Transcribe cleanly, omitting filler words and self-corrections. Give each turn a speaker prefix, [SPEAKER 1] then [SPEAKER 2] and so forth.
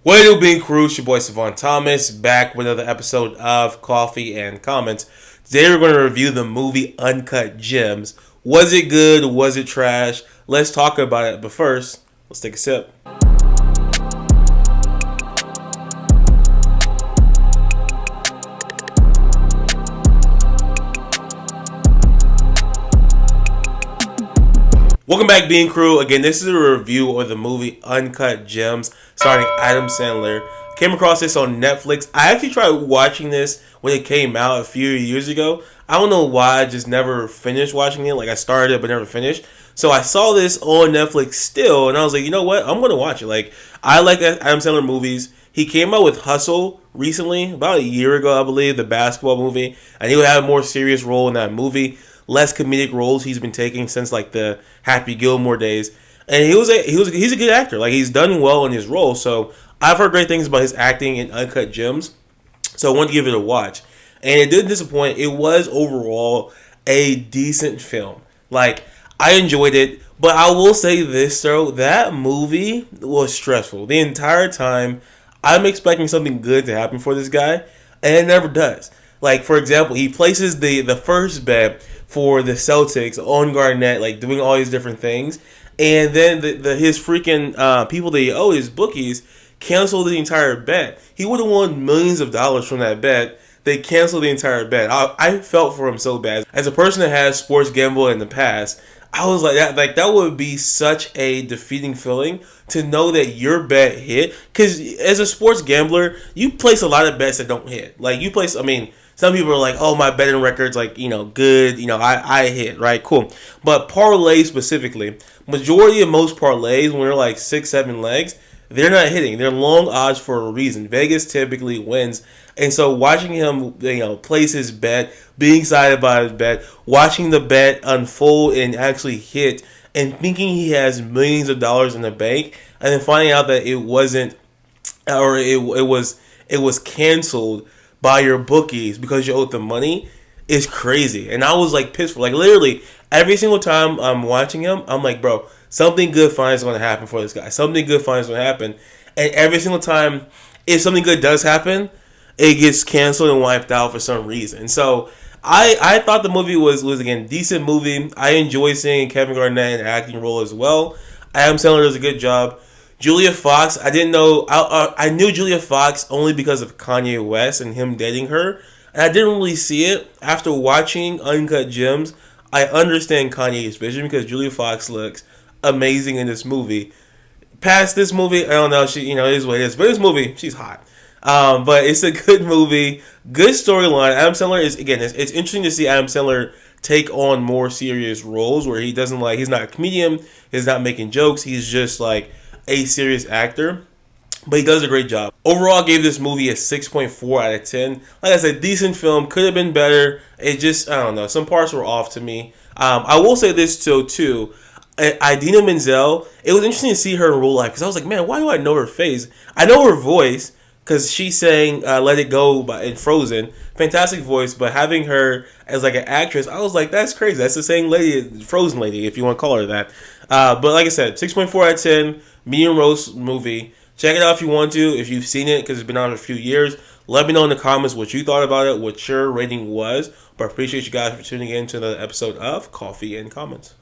[SPEAKER 1] What it do, being crew? It's your boy Savon Thomas, back with another episode of Coffee and Comments. Today we're going to review the movie Uncut Gems. Was it good? Was it trash? Let's talk about it, but first, let's take a sip. Welcome back, Being Crew. Again, this is a review of the movie Uncut Gems, starring Adam Sandler. Came across this on Netflix. I actually tried watching this when it came out a few years ago. I don't know why I just never finished watching it. Like, I started it but never finished. So I saw this on Netflix still, and I was like, you know what? I'm going to watch it. Like, I like Adam Sandler movies. He came out with Hustle recently, about a year ago, I believe, the basketball movie. And he would have a more serious role in that movie. Less comedic roles he's been taking since like the Happy Gilmore days, and he's a good actor. Like, he's done well in his role. So I've heard great things about his acting in Uncut Gems. So I wanted to give it a watch, and it didn't disappoint. It was overall a decent film. Like, I enjoyed it, but I will say this though: that movie was stressful the entire time. I'm expecting something good to happen for this guy, and it never does. Like, for example, he places the first bet for the Celtics on Garnett, like doing all these different things, and then his freaking people that he owes, his bookies, canceled the entire bet. He would have won millions of dollars from that bet. They canceled the entire bet. I felt for him so bad. As a person that has sports gamble in the past, I was like that. Like, that would be such a defeating feeling to know that your bet hit. Because as a sports gambler, you place a lot of bets that don't hit. Like, you place, I mean, some people are like, oh, my betting record's like, good. I hit, right? Cool. But parlays specifically, majority of most parlays, when they're like 6-7 legs, they're not hitting. They're long odds for a reason. Vegas typically wins. And so watching him, place his bet, being excited about his bet, watching the bet unfold and actually hit, and thinking he has millions of dollars in the bank, and then finding out that it wasn't, or it was canceled by your bookies because you owed them money, is crazy. And I was like pissed. Like, literally every single time I'm watching him, I'm like, bro, something good finally is going to happen for this guy. Something good finally is going to happen. And every single time, if something good does happen, it gets canceled and wiped out for some reason. So I thought the movie was again, decent movie. I enjoy seeing Kevin Garnett in an acting role as well. Adam Sandler does a good job. Julia Fox, I didn't know. I knew Julia Fox only because of Kanye West and him dating her. And I didn't really see it. After watching Uncut Gems, I understand Kanye's vision because Julia Fox looks amazing in this movie. Past this movie, I don't know. She, it is what it is. But this movie, she's hot. But it's a good movie. Good storyline. Adam Sandler is, again, it's interesting to see Adam Sandler take on more serious roles where he doesn't he's not a comedian. He's not making jokes. He's just like a serious actor, but he does a great job. Overall, I gave this movie a 6.4 out of 10. Like I said, decent film. Could have been better. It just, I don't know, some parts were off to me. I will say this too. Idina Menzel, it was interesting to see her in real life because I was like, man, why do I know her face? I know her voice because she sang Let It Go in Frozen. Fantastic voice, but having her as like an actress, I was like, that's crazy. That's the same lady, Frozen lady, if you want to call her that. But like I said, 6.4 out of 10, medium roast movie. Check it out if you want to, if you've seen it, because it's been out a few years. Let me know in the comments what you thought about it, what your rating was. But I appreciate you guys for tuning in to another episode of Coffee and Comments.